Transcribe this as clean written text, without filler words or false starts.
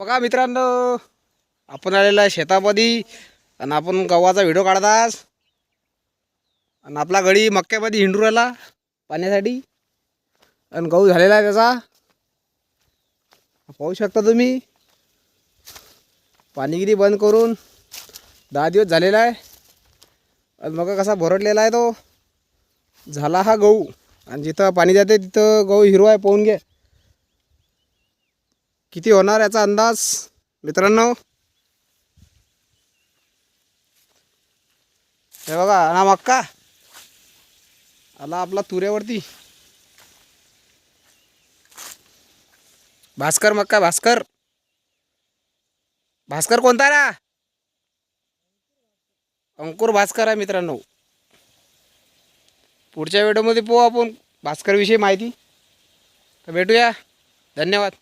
बघा मित्रांनो, आपण आलेला आहे शेतामध्ये आणि आपण गव्हाचा व्हिडिओ काढतात आणि आपला गडी मक्क्यामध्ये हिंडू राहिला पाण्यासाठी आणि गहू झालेला आहे त्याचा. पाहू शकता तुम्ही, पाणीगिरी बंद करून 10 दिवस झालेला आहे आणि बघा कसा भरटलेला आहे तो. झाला हा गहू आणि जिथं पाणी जाते तिथं गहू हिरवा आहे. पाहून घ्या किती होणार याचा अंदाज मित्रांनो. हे बघा ना, मक्का आला आपला तुऱ्यावरती. भास्कर मक्का, भास्कर भास्कर कोणता रा? अंकुर भास्कर आहे मित्रांनो. पुढच्या व्हिडिओमध्ये पाहू आपण भास्कर विषयी माहिती. तर भेटूया. धन्यवाद.